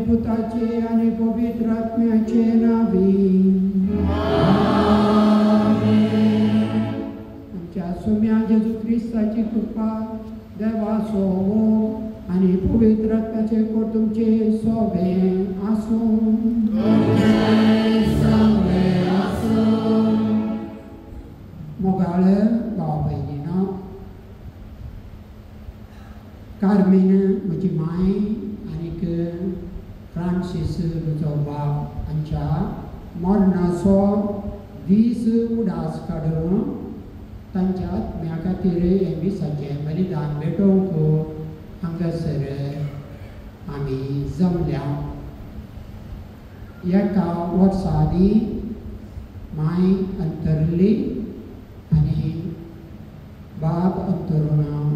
पुताचे आणि पवित्र आत्म्याचे नावी आमच्या सोम्या जेजू ख्रिस्ताची कृपा देवा सोवो आणि पवित्र आत्म्याचे कोण तुमचे सोबे आसूं मोगाळ भाव भयणीनो कार्मेन म्हजी माय आनीक फ्रांसीस म्हजो बाप हांच्या मरणाचो दीस उडास काडून तांच्या आत्म्या खातीर हे दिसाचें बलिदान भेटोवंक हांगासर आमी जमल्या. एका वर्सा आदी माय अंतरली आनी बाब अंतरून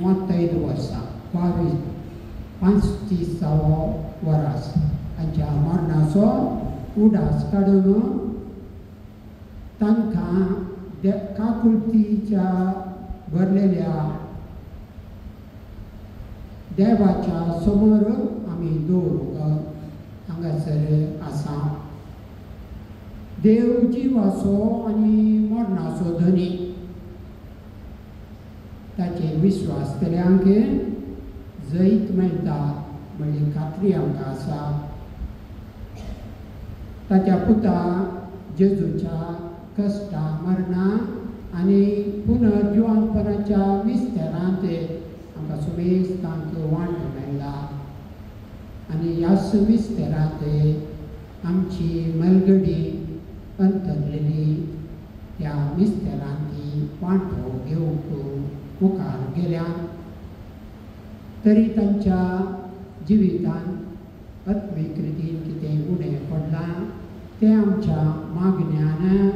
35 वर्सां 35 वरास हांच्या मरणाचो उडास काडून तांकां काकुळतीच्या भरलेल्या देवाच्या समोर आमी दवरूंक हांगासर आसा. देव जिवाचो आनी मरणाचो धनी. ताचेर विश्वास केल्यांक जैत मेळटा म्हणली खात्री आमकां आसा. ताच्या पुता जेजूच्या कश्टा मरणा आनी पुनर्जिवनपणाच्या विस्तारांत आमकां सुमेस्तांक वांटो मेळ्ळा आनी ह्याच विस्तारांत आमची मलगडी अंतरलेली ह्या विस्तारांत वांटो घेवंक मुखार गेल्या. तरी तांच्या जिवितांत आत्मीक रितीन कितें उणें पडलां तें आमच्या मागण्यान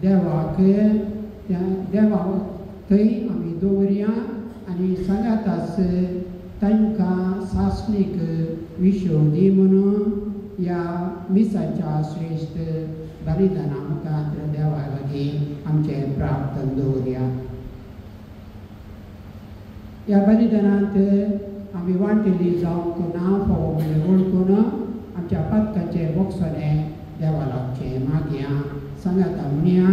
देवाक थंय आमी दवरया आनी सांगातास तांकां सासणीक विशोदी म्हणून ह्या मिसाच्या श्रेश्ठ बलिदाना मुखार देवा लागीं आमचें प्रार्थना दवरया. ह्या बलिदानांत आमी वांटेली जावंक ना फोव वळखून आमच्या पातकाचे बोगसोले देवा लागचें मागया. सांगाता म्हणया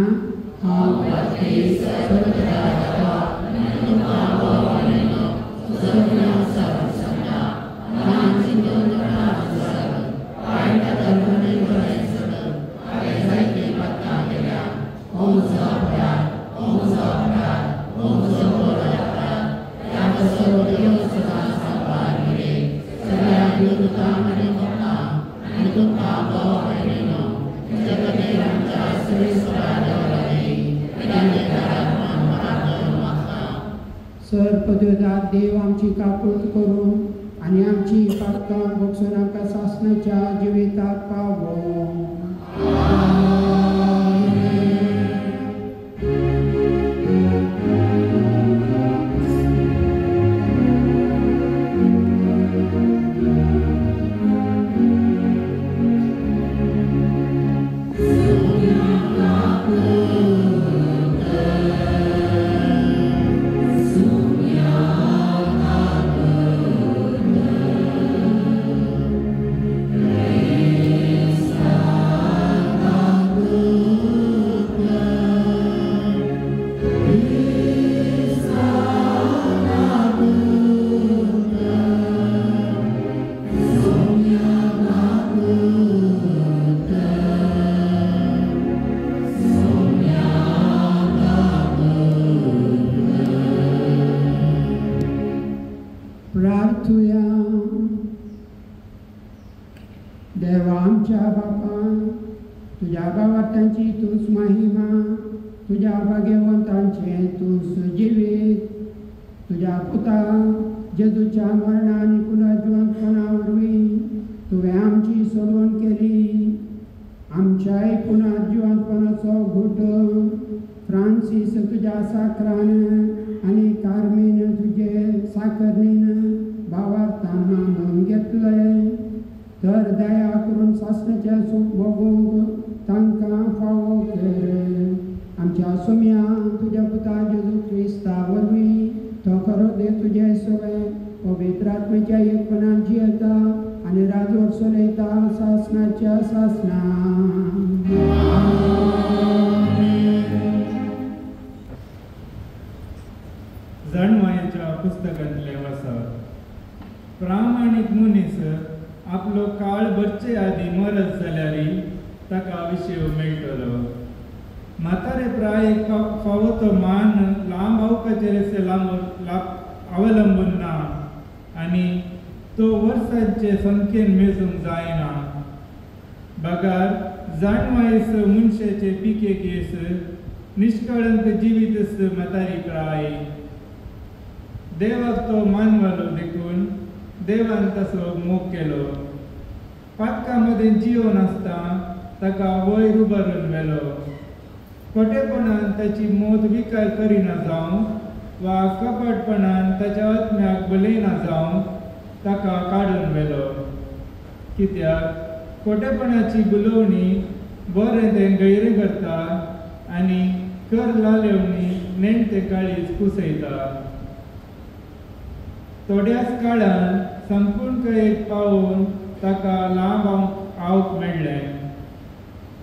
सर पदवेदार देव आमची काकूट करून आनी आमची पातकां बगसून आमकां सासणाच्या जिविताक पावो. आमच्या बापा तुझ्या भावार्थांची तूच महिमा तुझ्या भाग्यवंतांचे तूच जिवीत तुझ्या पुता जेजूच्या मरणा आणि पुनर्जिवंतपणावरवी तुवें आमची सोडवण केली आमच्याय पुनर्जिवंतपणाचो घोट फ्रांसीस तुझ्या साकरान आनी कार्मीन तुझे साकरणीन भावार्थान मानून घेतले तर दया करून सासण्याच्या सुख भोगूंक तांकां फावो कर आमच्या सोम्या तुझ्या पुता जेजू क्रिस्ता वरवीं तो खरो दे तुझे सगळे पवित्र आत्म्याच्या एकपणान जियेता आनी राजवट चलयता सासणाच्या सासना जाणवायेच्या पुस्तकांतले वचप प्रामाणीक मनीस आपलो काळ भरचे आदी मरत जाल्यारी ताका विशेव मेळटलो म्हातारे प्रायेक फावो तो मान लांब अवकाचेर अवलंबून ना आनी तो वर्सांचे संख्येन मेजूंक जायना बगार जाणवायस मनशाचे पिके केस निष्कळंक जिवीत म्हातारी प्राय देवाक तो मानवालो देखून देवान तसो मोग केलो पातका मदें जिवन आसता ताका वयर उबारून व्हेलो खोटेपणान ताची मोत विकार करिना जावं वा कपटपणान ताच्या आत्म्याक बलयना जावं ताका काडून व्हेलो कित्याक खोटेपणाची बुलोवणी बरें तें गैर करता आनी कर लालेवणी नेणते काळीज कुसयता थोड्याच काळान संपूर्ण पावून ताका लांब आवक मेळ्ळें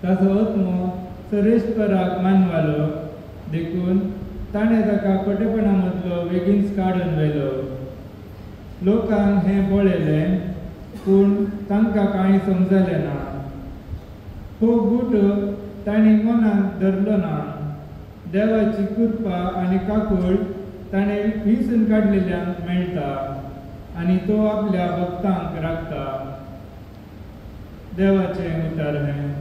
ताचो आत्मो सरेस्पराक मानवालो देखून ताणें ताका खोटेपणा मदलो बेगीनच काडून व्हेलो लोकांक हें बळयलें पूण तांकां कांय समजलें ना हो गूट तांणी मनांत धरलो ना देवाची कृपा आनी काकूळ ताणें विसरून काडलेल्यांक मेळटा आनी तो आपल्या भक्तांक राखता देवाचें उतर हें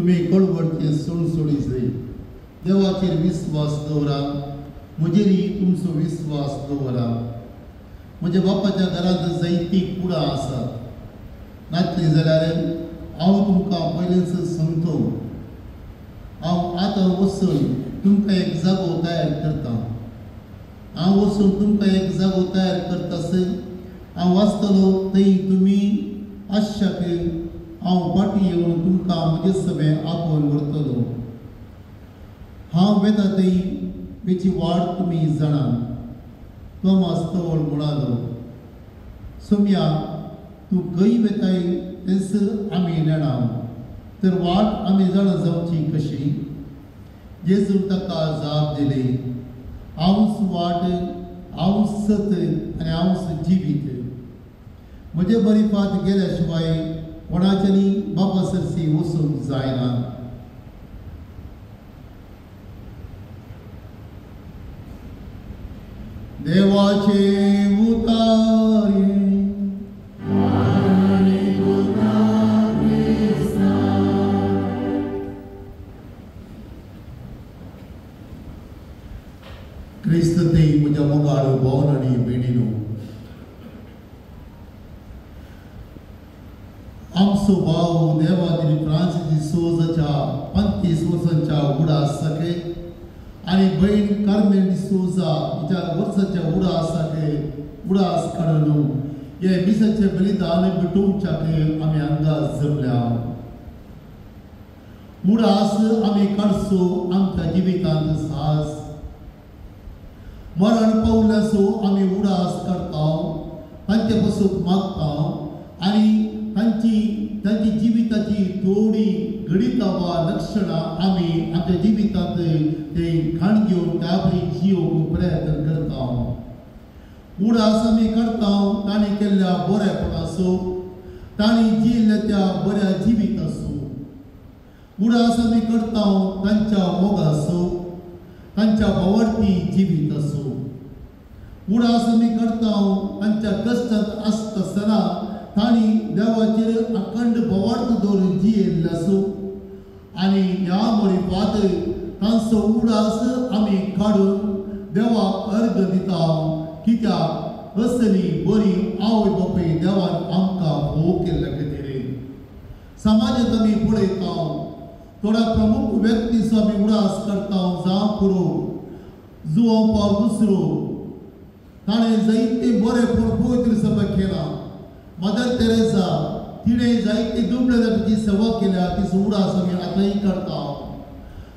तुम्ही कळवळते सोडसोडीचे देवाचेर विश्वास दवरा, म्हजेरी तुमचो विश्वास दवरा. म्हज्या बापाच्या घरांत जायती कुडां आसात, नातली जाल्यार हांव तुमकां पयलींच सांगतो. हांव आतां वचून तुमकां एक जागो तयार करता. हांव वचून तुमकां एक जागो तयार करतास. हांव वाचतलो थंय तुमी आशाक हांव फाटीं येवन तुमकां म्हजे समें आपोवन व्हरतलो. हांव वेता थंय वेची वाट तुमी जाणा. तोमास तवळ म्हणालो, सोम्या तूं खंय वेताय थंयसर आमी नेणा, तर वाट आमी जाणा जावची कशी? जेजून ताका जाप दिली, हांवूच वाट, हांवूच सत्य आनी हांवूच जिवीत. म्हजे बरीफात गेल्या शिवाय कोणाच्यानी बापा सरसी वचूंक जायना. देवाचे उतारे क्रिस्त ते म्हज्या मोगाळ भोवन आनी बेणीनो, आमचो भाव देवादिनी फ्रांसीस डिसोजाच्या 35 वर्सांच्या उडासाके आनी भयण कार्मेल डिसोजा हिच्या वर्साच्या उडास काडून हे मिसाचे बलिदान भेटोवच्याके आमी हांगा जमल्या. उडास आमी काडचो आमच्या जिवितांत सास. मरण पावल्यासो आमी उडास काडटा, तांचे पासून मागता आनी तांची जिविताची थोडी घडीता वा लक्षणां आमी आमच्या जिवितांत ते खाण घेवन त्या बरी जियोवंक प्रयत्न करता. उडास आमी काडटा तांणी केल्ल्या बरेपणाचो, तांणी जियेल्ल्या त्या बऱ्या जिविताचो. उडास आमी करता तांच्या मोगाचो, तांच्या भोंवडती जिविताचो. उडास आमी करता तांच्या कश्टांत आसतना तांणी देवाचेर अखंड भोंवड दवरून जियेल्ल्याचो. आनी ह्या बरीफात तांचो उडास आमी काडून देवाक अर्घ दिता, कित्याक असली बरी आवय बापूय देवान आमकां भोव केल्ल्या खातीर. समाजांत आमी पळयता थोड्या प्रमुख व्यक्तीचो आमी उडास करता, जावं पुरो जुवांव पाव दुसरो. ताणें जायते बरे पवित्र सभा केला. मदर तेरेसा तिणें जायते दुबळ्या जातीची सेवा केल्या, तिचो उडास आमी आतांय करता.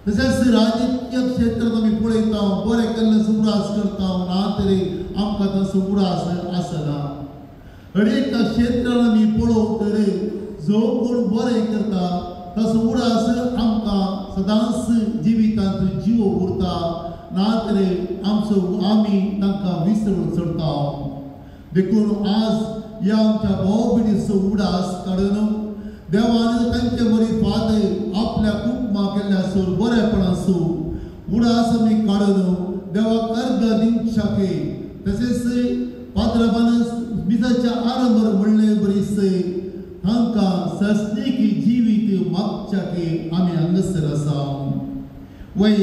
तशेंच राजकीय क्षेत्रांत आमी पळयता बरे केल्ले उडास करता, ना तरी आमकां तसो उडास आसना. अनेक क्षेत्रांत आमी पळोवंक जो कोण बरें करता तसो उडास आमकां सदांच जिवितांत जीव उरता, ना तरी आमी तांकां विसरून सोडटा. देखून आज ह्या आमच्या भाव भयणीचो उडास काडून देवान तांचे बरी फाद आपल्या कुटुंबा केल्ल्यासो बरेपणाचो उडास आमी काडून देवाक अर्घ दिवंक शके. तशेंच पाद्रबान मिसाच्या आरंभार म्हणले बरीच तांकां सस्तीक जिवीत मागच्याके आमी हांगासर आसा. वय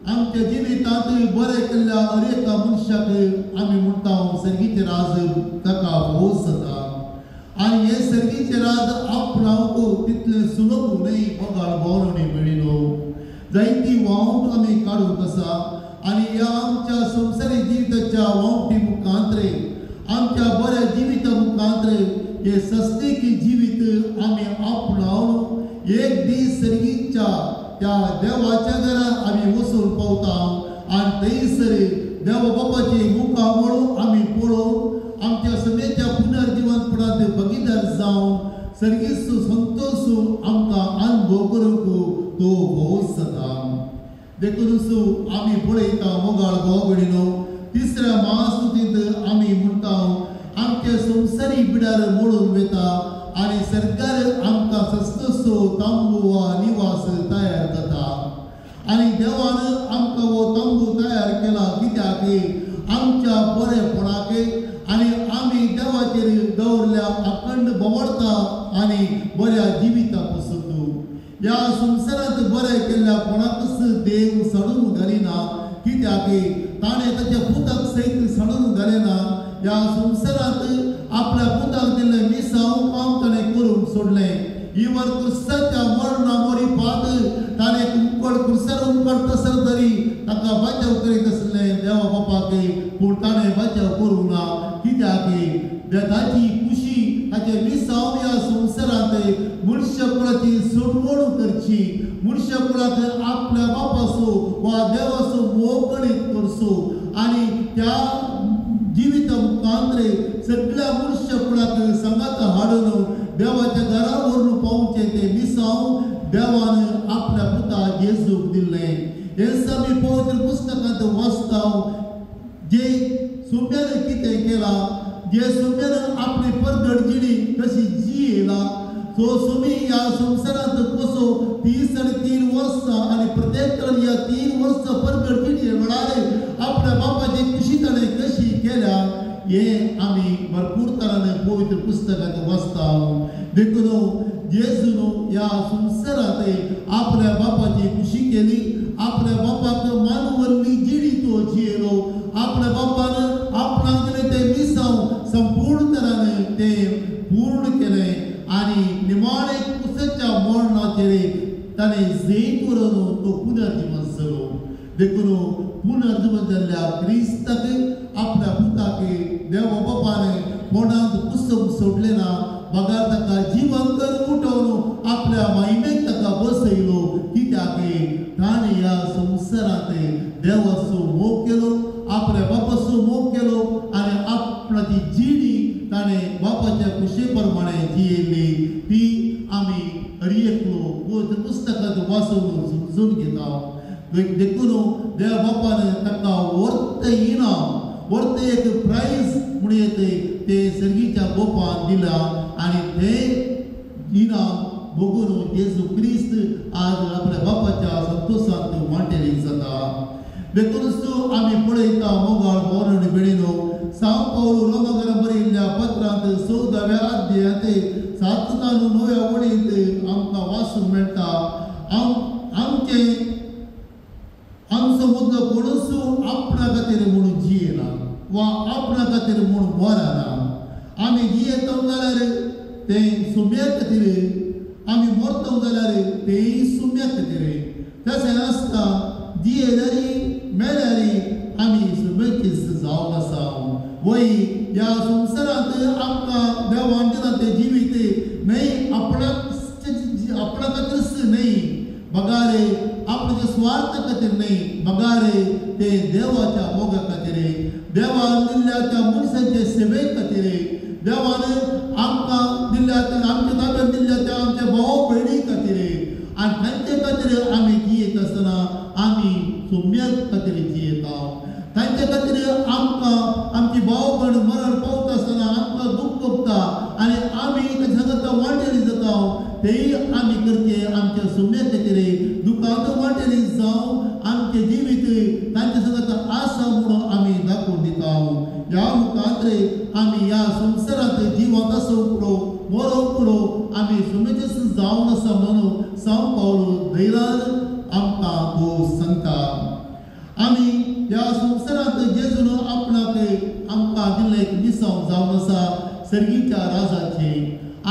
आमच्या जिवितांत बरें केल्ल्या अनेका मनशाक आमी म्हणटा सर्गीचे राज ताका भोस जाता. आनी हे सर्गीचे राज आपणावंक तितलें सुलभ न्हय. मोगाळ भोवन आनी भयणीनो, जायती वावंट आमी काडूंक आसा. आनी ह्या आमच्या संवसारी जिविताच्या वावटी मुखांतरे, आमच्या बऱ्या जिविता मुखांतरे हे सस्तीक जिवीत आमी आपणावन एक दीस सर्गीच्या त्या देवाच्या घरांत आमी वचून पावता आनी थंयसर देवा बापाची मुखां म्हणून आमी पळोवन आमच्या समेच्या पुनर्जीवनपणांत भागीदार जावन सर्गीचो संतोश आमकां अनुभव करूंक तो भोवस जाता. देखून आमी पळयता मोगाळ भाव भयणीनो, तिसऱ्या महास्तुतींत आमी म्हणटा आमचे संवसारी बिडार मोडून वेता आनी सरकार आमकां सस्तसो तांबू वा निवास तयार जाता. आनी देवान आमकां हो तांबू तयार केला कित्याक आमच्या बरेपणाक आनी आमी देवाचेर दवरल्या अखंड भोंवडता आनी बऱ्या जिविता पासून. ह्या संवसारांत बरें केल्ल्या कोणाकच देव सोडून घालिना कित्याक ताणें ताच्या पुताक सयत सोडून घालेना ह्या संवसारांत आपल्या पुताक दिल्लें मिसांव काम ताणें करून सोडलें इवर क्रिस्ताच्या मरणा मोरी पाद ताणें उकड क्रिस्तार उकड तसर तरी ताका बचाव करीत आसलें देवा बापाक पूण ताणें बचाव करूंक ना कित्याक ताची खुशी ताचे मिसांव ह्या संवसारांत मनुष्य कुळाची सोडवण करची मनुष्य कुळाक आपल्या बापासो वा देवाचो मोकळीत करचो आनी त्या जिवीत मुखांतरे सगळ्या मनुष्य कुळाक संगात हाडून देवाच्या घरा व्हरून पावचे ते मिसांव देवान आपल्या पुता जेजूक दिल्लें हें आमी पवित्र पुस्तकांत वाचता जे सुम्यान कितें केलां जे सुम्यान आपली परगड जिणी कशी जियेला तो सुमी ह्या संवसारांत कसो 30 आनी 3 वर्सां आनी प्रत्येक ह्या 3 वर्सां परगड जिणी वेळार आपल्या बापाची खुशी ताणें कशी केल्या हें आमी भरपूर तरान पवित्र पुस्तकांत वाचता देखून जेजून ह्या संवसारांत आपल्या बापाची खुशी केली आपल्या बापाक मानवल्ली जिणी तो जियेलो आपल्या बापान आपणाक दिलें तें मिसांव संपूर्ण तरान तें पूर्ण केलें आनी निमाणे कुसाच्या मरणाचेर ताणें जैत करून तो पुनर्जीवन जालो देखून पुनर्जीवन जाल्ल्या क्रिस्ताक आपल्या पुताक देवा बापान कोणाक कुसम सोडलें ना बगार ताका जिवंत उठोवन आपल्या महिमेक ताका बसयलो कित्याक ताणें ह्या संवसारांत देवाचो मोग केलो आपल्या बापाचो मोग केलो आनी आपणाची जिणी ताणें बापाच्या खुशे प्रमाणे जियेली ती आमी हरियेकलो पवित्र पुस्तकांत वाचून समजून घेता देखून देवा बापान ताका वर्त इनाम वर्त एक प्राइज म्हणून येते ते सर्गीच्या गोपान दिला आनी तें इनाम बघून येशू क्रिस्त आज आपल्या बापाच्या संतोषांत वांटेली जाता देखून आमी पळयता मोगाळ भोवण बेळिनो सांव पावलो रोमांकारा बरयल्ल्या पत्रांत 14व्या अध्यायात 7 ते 9व्या वळींत आमकां वाचूंक मेळटा आमचो मुद्दो कोणूच आपणा खातीर म्हणून जियेना वा आपणा खातीर म्हणून मरना आमी जियेता जाल्यार तें सुम्या खातीर आमी मरता जाल्यार तेंय सुम्या खातीर तशें आसता जियेल्यारी मेल्यारी आमी सुम्याचीच जावन आसा वय ह्या संवसारांत आमकां देवान दिलां तें जिवीत न्हय आपणा खातीरच न्हय बगारे आपल्या स्वार्थ खातीर न्हय बगारे ते देवाच्या मोगा खातीर देवान दिल्ल्या त्या मनशांचे सेवे खातीर देवान आमकां दिल्ल्या आमच्या ताब्यांत दिल्ल्या त्या आमच्या भाव भयणी खातीर आनी तांचे खातीर आमी जियेत आसतना आमी सुम्या खातीर जियेता तांचे खातीर आमकां आमची भाव भयण मरण पावता आसतना आमकां दूख भोगता आनी आमी ताच्या सांगता वांटेली जाता तेय आमी करचे आमच्या सुम्या खातीर दुखांत वांटेली जावं आमचे जिवीत तांचे सांगता आसा म्हणून आमी दाखोवन दिता ह्या मुखांतरे आमी ह्या संवसारांत जिवंत आसूं पुरो मरो पुरो आमी सुम्याचेच जावन आसा म्हणून सांव पावलो धैर्यान आमकां तो सांगता आमी ह्या संवसारांत जेजून आपणाक आमकां दिल्लें एक मिसांव जावन आसा सर्गीच्या राजाचे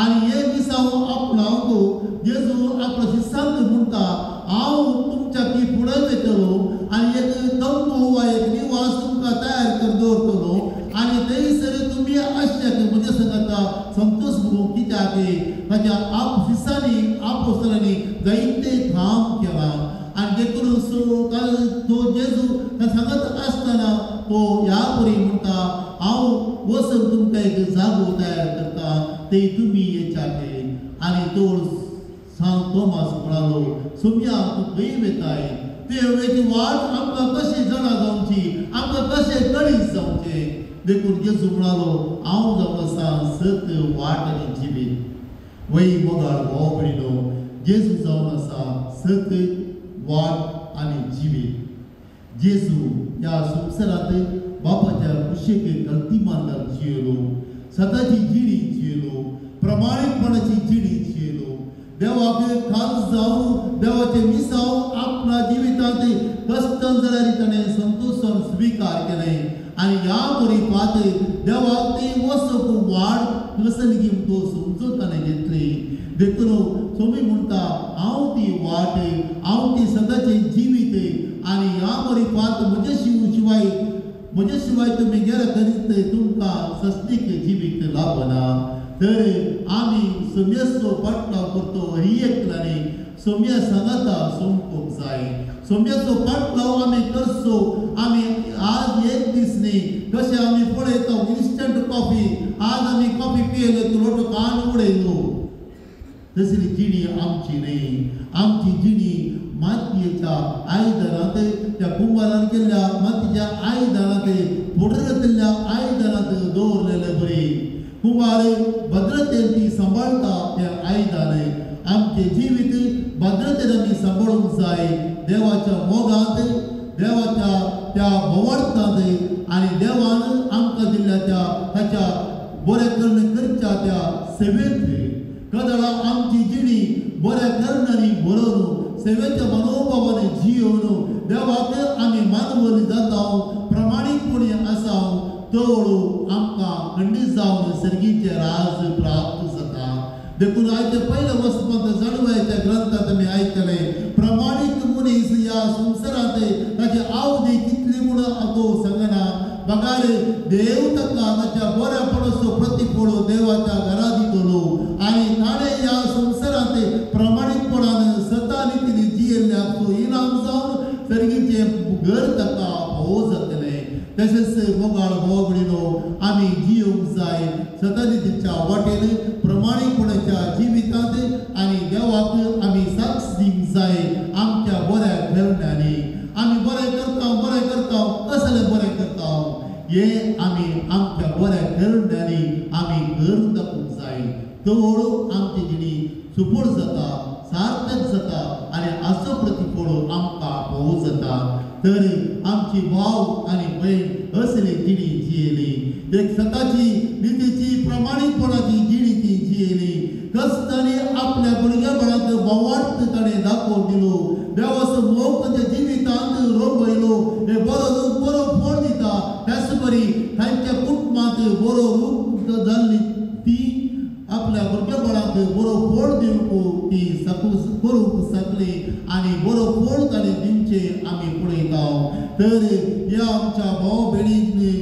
आनी हे मिसांव आपणाक जेजू आपल्या शिष्यांक म्हणटा हांव तुमच्या की फुडें वयतलो आनी एक तंबू वा एक निवास तुमकां तयार करून दवरतलो आनी थंयसर तुमी आसचें म्हज्या सांगता संतोश भोग कित्याक ताच्या शिष्यांनी आपोस्तलांनी जायते काम केलां आनी देखून तो जेजू सांगत आसतना तो ह्या परी म्हणटा हांव वचून तुमकां एक जागो तयार करता ते तुमी येच्याक आनी तो सांत तोमास म्हणालो सुम्या तूं खंय वयताय ते वेची वाट आमकां कशी जाणा जावची आमकां कशें कळीत जावचें देखून जेजू म्हणालो हांव जावन आसा सत्य वाट आनी जिवीत वय मोगाळ भाव भयणो जेजू जावन आसा सत्य वाट आनी जिवीत जेजू ह्या संवसारांत बापाच्या कुशेक गलतीमान जियेलो स्वताची जिणी जियेलो प्रमाणीकपणाची जिणी जियेलो देवाक खास जावं देवाचे मिसाव आपल्या जिवितांत कष्टांजल्या रीतीने संतोषान स्वीकार केले आणि या बरी पात देवाक ती वसप वाढ कसली तो समजूताने घेतली देखून तुम्ही म्हणता हांव ती वाट हांव ती सदांचे जिवीत आणि या बरी पात म्हजे शिवाय तुम्ही गेला करीत तुमकां सस्तीक जिवीत लाभना तर आमी सोम्याचो पाटलाव करतो ही एकल्याने सोम्या सांगता सोमपूक जाय सोम्याचो पाटलाव आमी करसो आमी आज एक दीस न्ही कशें आमी पळयता इन्स्टंट कॉफी आज आमी कॉफी पियेले तो लोटो कान उडयलो तसली जिणी आमची न्ही आमची जिणी मातयेच्या आयदनांत त्या कुंभारान केल्ल्या मातयेच्या आयदनांत फोडर घातिल्ल्या आयदनांत दवरलेले बरे कुंभार भद्रतेन ती सांबाळता त्या आयदनां आमचे जिवीत भद्रतेन आमी सांबाळूंक जाय देवाच्या मोगांत देवाच्या त्या भोवडतांत आनी देवान आमकां दिल्ल्या ताच्या बरें कर्ण करच्या त्या सेवेंत कदळा आमची जिणी बऱ्या करणारी बरोवन सेवेच्या मनोभावाने जियोवन देवाक आमी मानवली जाता प्रमाणीकपणी आसा तोडू आमकां खंडीत जावन सर्गीचे राज प्राप्त जाता देखून आयचे पयले वचपांत जाणवायच्या ग्रंथांत आमी आयकले प्रमाणीक मनीस ह्या संवसारांत ताची आवडी कितली म्हूण तो सांगना बगार देव ताका ताच्या बऱ्यापणाचो प्रतिफळ देवाच्या घरा दितलो आनी ताणें ह्या संवसारांत प्रमाणीकपणान सता रितीन जियेल्ल्याक तो इनाम जावन सर्गीचे घर ताका भोव जातले तशेंच मोगाळ भोवगडीनो आमी जियोंक जाय सता रितीच्या वाटेन प्रमाणीकपणाच्या जिवितांत आनी देवाक आमी साक्ष दिवंक जाय आमच्या बऱ्या घरण्यांनी आमी बरें करता कसलें बरें करता हे आमी आमच्या बऱ्या घरण्यांनी आमी करून दाखोवंक जाय तर आमची जिणी सुपूर जाता सार्थक जाता आनी आसो प्रतिफळ आमकां भोव जाता तर आमची भाव आनी भयण असली जिणी जियेली एक सताची नितीची प्रमाणीकपणाची जिणी ती जियेली कस्तांनी आपल्या भुरग्यापणाक बोवाट ताणें दाखोवन दिलो देवाचो मोग ताच्या जिवितांत रोंबयलो हे बरो फळ दिता त्याच बरी तांच्या कुटुंबांत बरो रूप जाल्ली ती आपल्या भुरगेपणाक बरो फळ दिवंक ती करूंक शकली आनी बरो फळ ताणें दिवचें आमी पळयता तर ह्या आमच्या भाव भयणींनी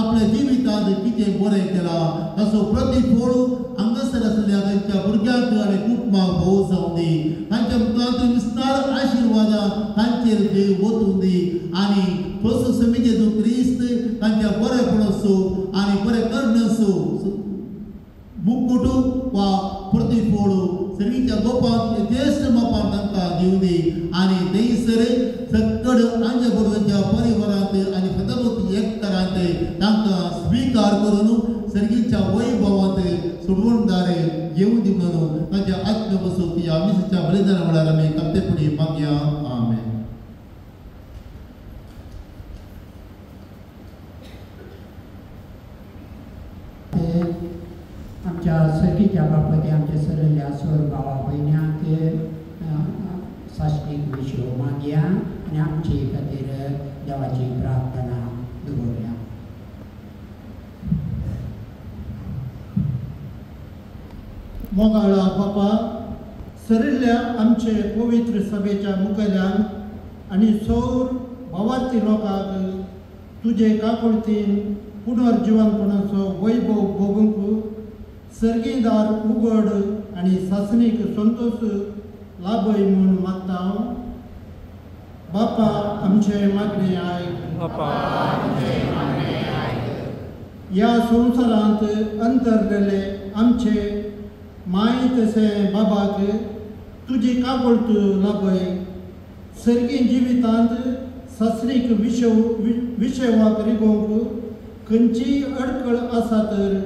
आपल्या जिवितांत कितें बरें केलां ताचो प्रतिफळ हांगासर आसलेल्या तांच्या भुरग्यांक आनी कुटुंबाक भोव जावं दी तांच्या मुखांत विस्तार आशिर्वादां तांचेर देव वचून दी आनी पसू समितीचो क्रिस्त तांच्या बरेपणाचो आनी बरें करण्याचो मुकुट वा प्रतिफळ सर्गीच्या गोपांत यथेश्ट मापान तांकां दिवं दी आनी थंयसर सक्कड आंज बरोबरच्या परिवारांत आनी फतवती एकठारांत तांकां स्वीकार करून सर्गीच्या वैभवांत सोडवणदार येवं दी म्हणून तांच्या आत्म्य बसोवपी आमिसाच्या बलिदाना वेळार आमी कप्तेपणी मागया आमेन. आमच्या सर्गीच्या बाबतीत आमच्या सगळ्या सोर भावा भयण्यांक साश्टीक विशो मागया आनी आमचे खातीर देवाची प्रार्थना दवरया. मोगाळा बापा सरिल्ल्या आमचे पवित्र सभेच्या मुखेल्यान आनी सौर भावार्थी लोकांक तुजे काकुळतीन पुनर्जिवनपणाचो वैभव भोगूंक सर्गीदार उगड आनी सासणीक संतोष लाभय म्हूण मागता हांव. बापा आमचे मागणे आयक. ह्या संवसारांत अंतरलेले आमचे माय तसे बाबाक तुजी काबूळत लाभय. सर्गी जिवितांत सासणीक विशेवाक रिगोवंक खंयची अडखळ आसा तर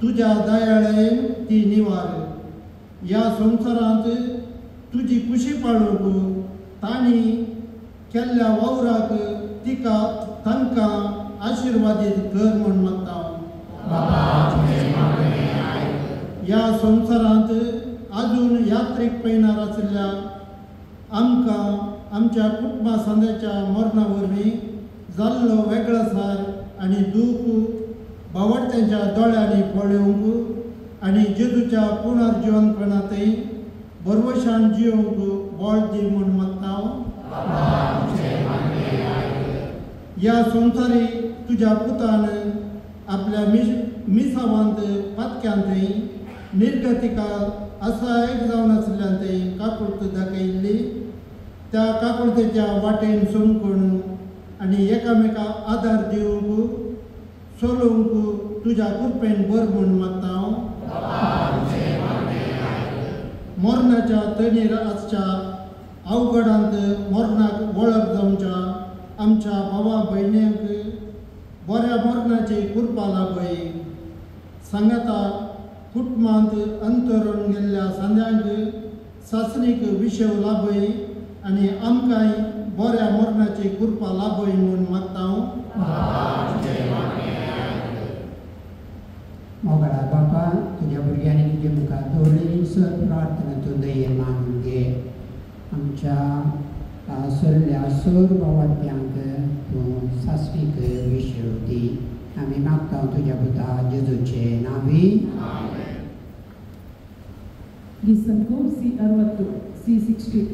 तुज्या दयाळेन ती निवार. ह्या संवसारांत तुजी खुशी पाळूंक तांणी केल्ल्या वावराक तांकां आशिर्वादीत कर म्हूण मागता. ह्या संवसारांत आजून यात रात्रीक पळयनार आशिल्ल्या आमकां आमच्या कुटुंबा सांद्याच्या मरणा वरवीं जाल्लो वेगळासार आनी दूख भावड्यांच्या दोळ्यांनी पळोवंक आनी जेजूच्या पुनर्जिवनपणांतय बरवशान जियोंक बोळ दी म्हूण मागता। ह्या संवसारी तुज्या पुतान आपल्या मिसावांत पातक्यांतय निर्गतिकाल असहायक जावन आशिल्ल्यांतय काकुळट दाखयल्ली। त्या काकुळतेच्या वाटेन सोमकून आनी एकामेकाक आदार दिवंक चलोवंक तुज्या कृपेन बर म्हूण मागता। मरणाच्या तणीर आसच्या अवघडांत मरणाक वळख जावच्या आमच्या भावा भयण्यांक बऱ्या मरणाची कृपा लाभय। सांगाता कुटुंबांत अंतरून गेल्ल्या सांद्यांक सासणीक विशव लाभय आनी आमकांय बऱ्या मरणाची कृपा लाभय म्हूण मागता। मोगळा बापा तुझ्या भुरग्यांनी तुजे मुखार दवरलेली सर प्रार्थना तूं दयेन मानून घे। आमच्या सरल्या सर भावात्यांक तूं सासवीक विशव दी। आमी मागता तुज्या पुता जेजूचे नांवी। Gisanko C60 C60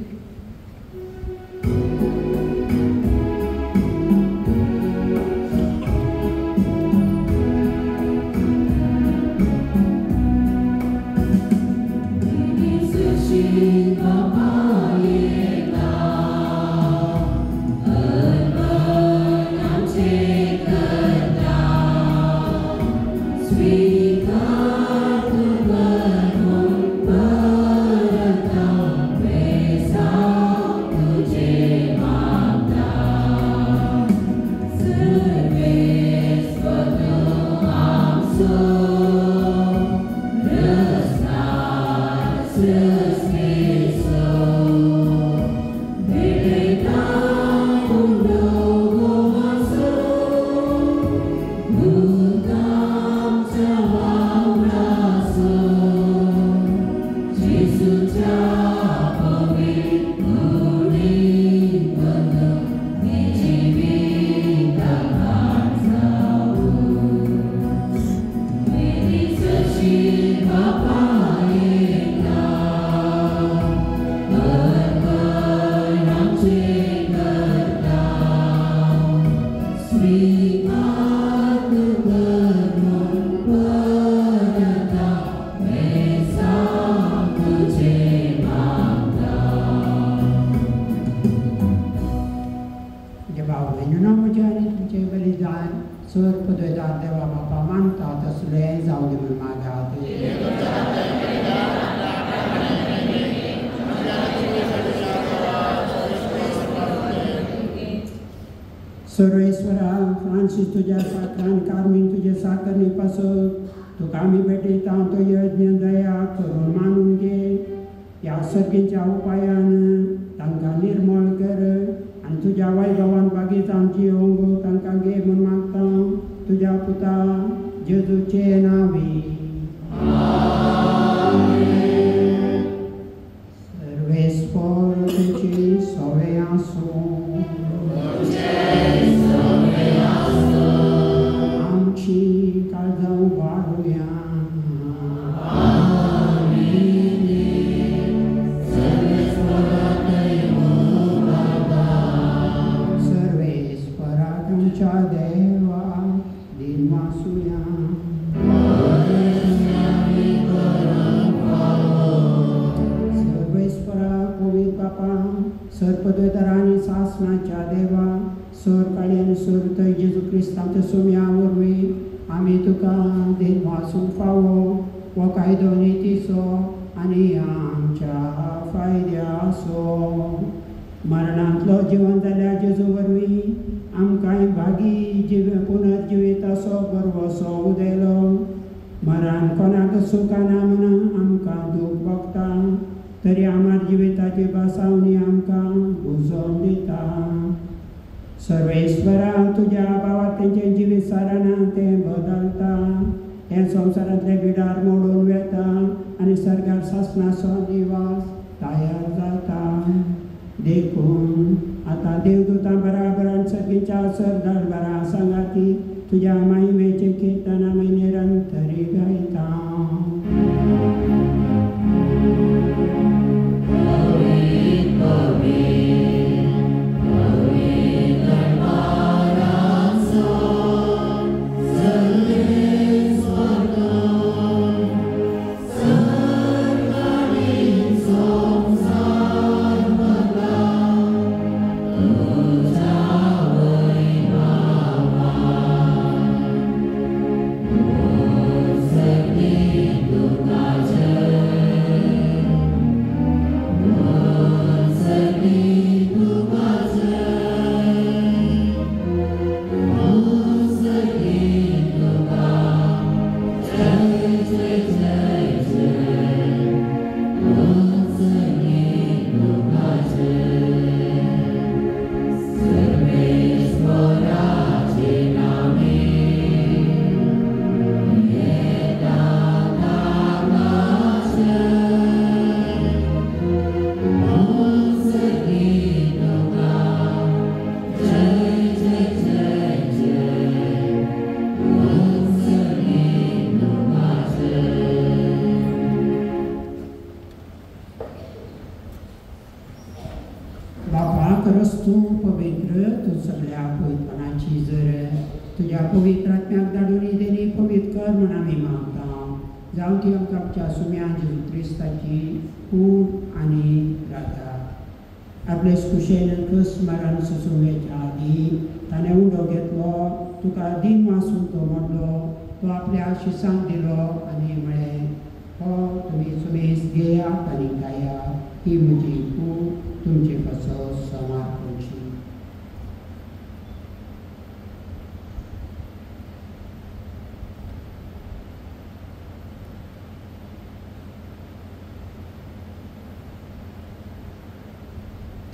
सर पदवेदार देवा बापा मानता तसले जावं म्हूण मागात। सर्वेश्वरा फ्रांसीस तुज्या साकरान कार्मीन तुजे साकरणी पासत तुका आमी भेटयता तो यज्ञ दया करून मानून घे। ह्या सर्गेच्या उपायान तांकां निर्मळ कर आनी तुज्या वैभवान बागेत आमची येवंक तांकां घे म्हूण मागता तुज्या पुता जेजूचे नांवी। सर्वेस्पर तुजी सवे आसूं आमची काळजां वाडुया। सर्वेस्पराक आमच्या देवा दिन वासुया। सर्वेस्परा पवित्र बापा सर पदवेदारांनी सासणाच्या देवा सर काळी आनी सर थंय जेजू क्रिस्तांच्या सोम्या वरवीं आमी तुका दिन वासूंक फावो हो कायदो नितीचो आनी आमच्या फायद्याचो। मरणांतलो जिवन जाल्या जेजू वरवीं आमकांय भागी पुनर्जिवीत असो बरवसो उदेलो। मरण कोणाक सुखाना म्हूण आमकां दूख भोगता तरी आमार जिविताची बासावणी आमकां बुजोवन दिता। सर्वेश्वरा तुज्या भावाक तेंचें जिवीत सारना तें बदलता। हे संवसारांतले बिडार मोडून वेता आनी सर्गार सासणाचो निवास तयार जाता देखून आता देवदूतां बराबर सगळींच्या सरदार बरा सांगाती तुझ्या महिमेचे कीर्तन आमी निरंतरी गायता.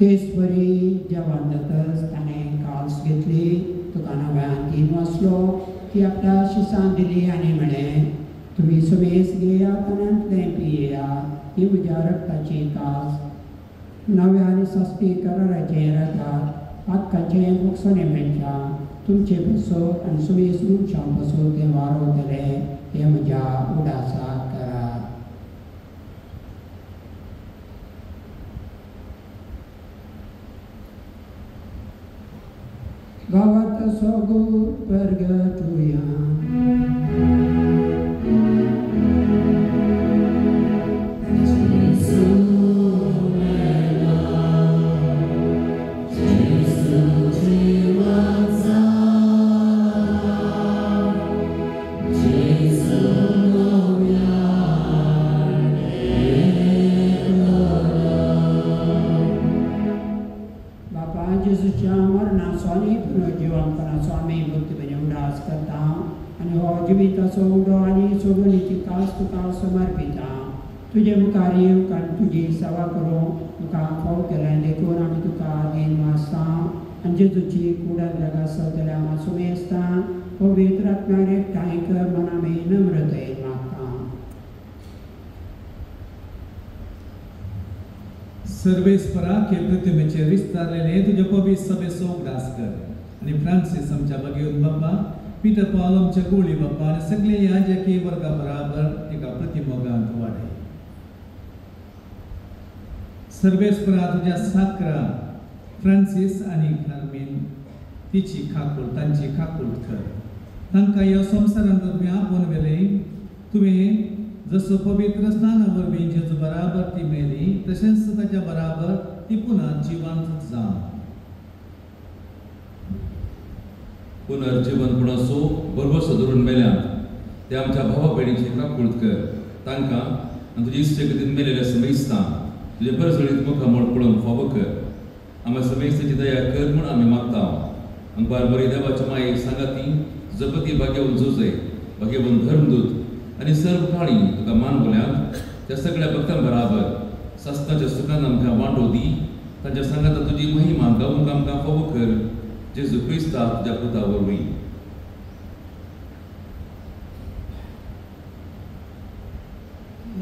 तेचपरी जेवण जातच ताणें कास घेतली तुका नव्यान 3 वाजलो ती आपल्या शिसान दिली आनी म्हळें तुमी समेस घेयात आनी अंतलें पियेयात ही म्हज्या रक्ताची कास नव्यान सास्ती कराराचें रथात पातकाचें मुखसोने मेळटा तुमचे बसोत आनी समेस मनशां बसोत तें वारोतले हें म्हज्या उडासाक करात. गावात सोगूर परगटुया तुझे मुखार येवंक आनी तुजी सेवा करूंक तुका फावो केलें देखून आमी तुका देन वाजता आनी जेजूची कुडत जागा जाल्यार हांव सुमेस्ता पवित्र आत्म्यार एकठांय कर म्हूण आमी नम्रतेन मागता. सर्वेस्पराक हे प्रतिमेचेर विस्तारलेले तुजे पवित्र सभेचो उगडास कर आनी फ्रांसीस आमच्या भगिवन बाप्पा पीटर पॉल आमच्या गोळी बाप्पा आनी सगळे याजकी वर्गा बराबर एका प्रतिमोगांत वाडय. सर्वेस्परा तुझ्या साकरा फ्रांसीस आनी कार्मेन तिची खाकूळ तांची खाकूळ कर तांकां ह्या संवसारांत तुमी आपोवन व्हेले तुमी जसो पवित्र स्नाना वरवीं जेजू बराबर ती मेली तशेंच ताच्या बराबर ती पुन्हा जिवंत जावं. पुनर्जीवनपणाचो बरोबर धरून मेल्यात ते आमच्या भावा भयणीची खाकूळ कर तांकां आनी तुजी इश्टगतीन मेलेल्या समेस्तां तुजे परसळीत मुखामळ पळोवन फावो कर. आमच्या समेस्ताची दया कर म्हूण आमी मागता. आमकां बरी देवाच्या मायेक सांगाती जपती भाग्यवन जोजय भाग्यवन धर्मदूत आनी सर्व काळी तुका मान बोल्यात त्या सगळ्या भक्तां बराबर सस्ताच्या सुखान आमकां वांटो दी. तांच्या सांगाता तुजी महिमा गावूंक आमकां फावो कर. जेजू क्रिस्ता तुज्या पुता वरवीं.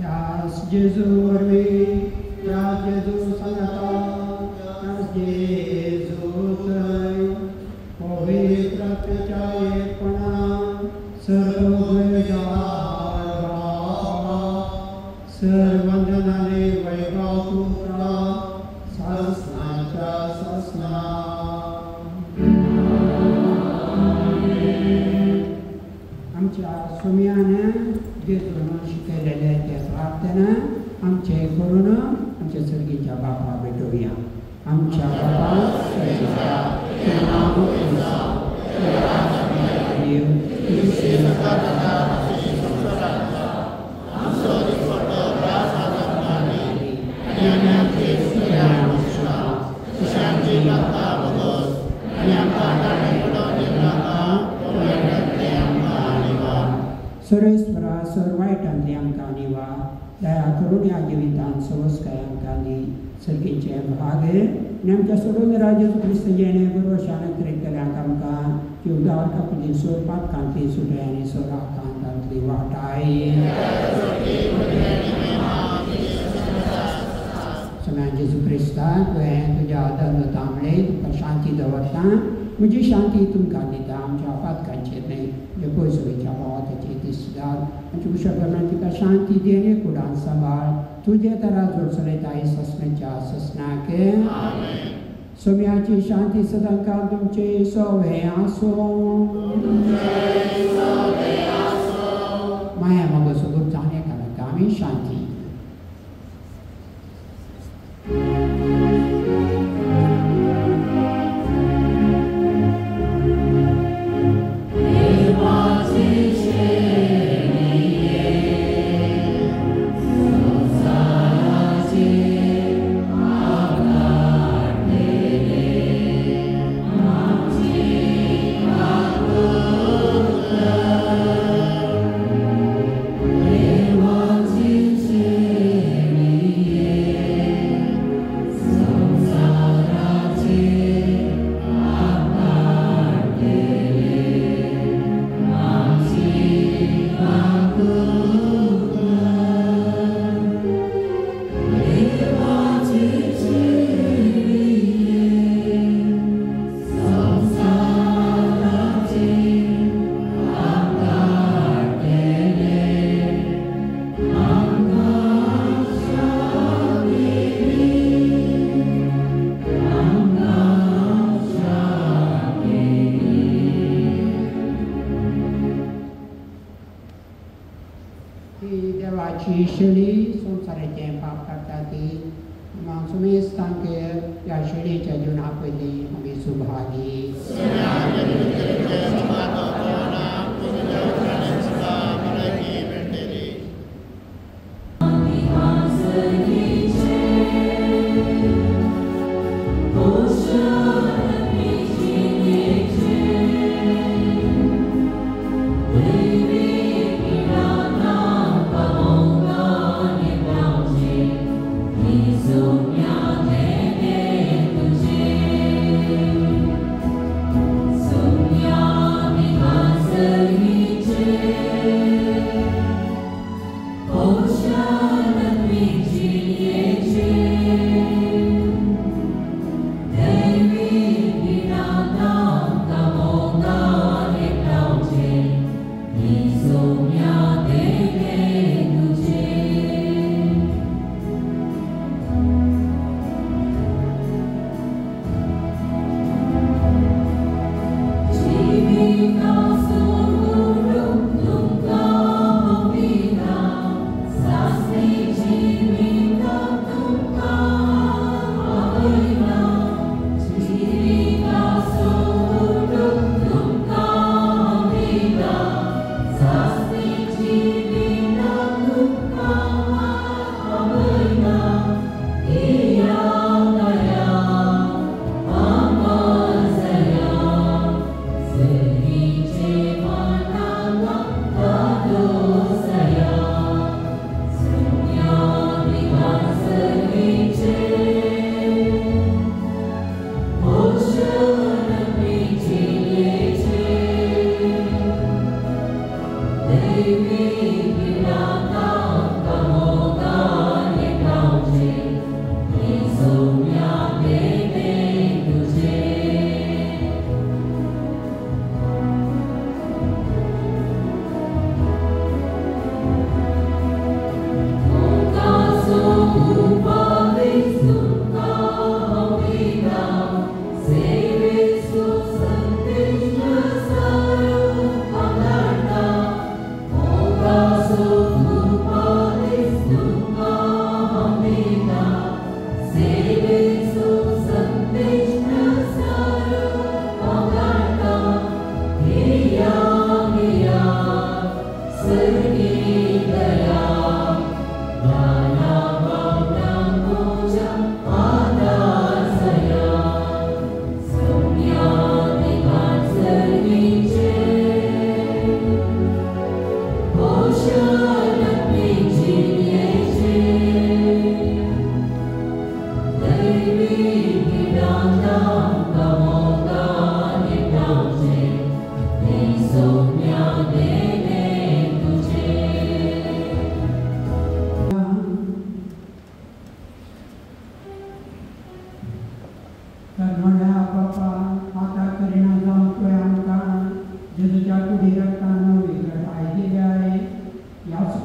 यास जेजू वरवीं सर्वंदनाने वैभव तुमचा शासनाच्या शासना आमच्या स्वामियाने जे शिकवलेले त्या प्रार्थना आमचे करून आमच्या सर्गीच्या बापा भेटूया. आमच्या बापा सर्वेश्वरा सर्वायटांतली आमकां निवा दया करून या जिवितांत सवस्काय आमकां दी सर्गीचे भाग आमच्या सोडून राजे क्रिस्त जेणे बरोशान करीतल्यांक आमकां जीवदार कापुली सोडपाक कांतली सुटे आनी सोरा कांतांतली वाटाय सगळ्यां जेजू क्रिस्ताक तुवें तुज्या धर्म तांबडे तुका शांती दवरता म्हजी शांती तुमकां दिता आमच्या आपातकांचेर न्हय जे पयसुवेच्या भावाचे दिसतात आमच्या कुशलप्रमाणे तुका शांती देणे कुडान सांबाळ तुजे तरा जोडसलयताय ससमेच्या ससनाक सोम्याची शांती सदांकाल तुमचे सोवे आसो माया मगो सोबत जाणे कारण आमी शांती देवाची शेळी संवसाराचें पाप काडटा ती सुमेश तांकेर ह्या शेळयेच्या जिवना पयलीं आमी सुभागी Soumya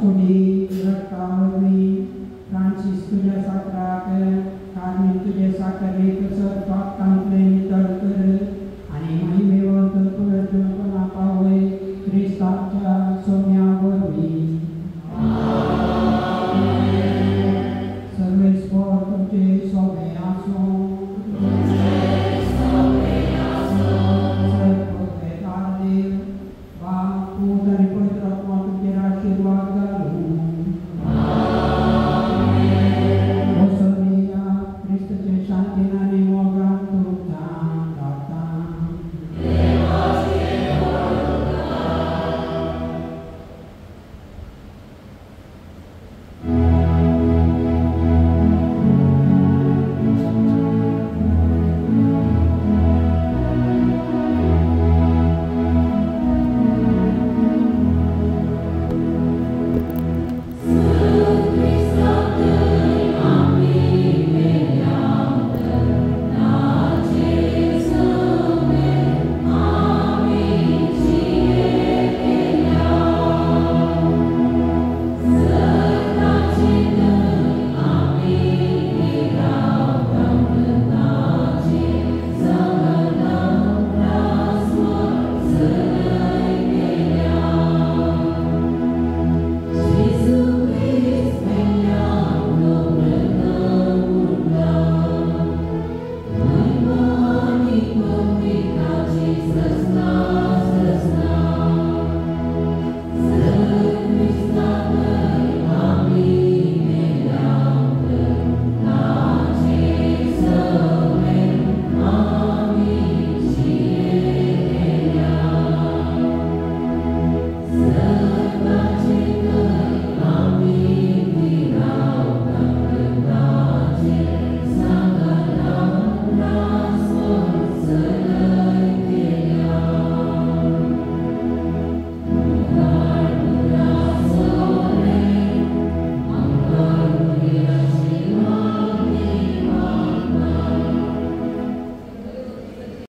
फुडी रडका वरवी फ्रांसीस तुझ्या साकराक कार्मेल तुझे साकर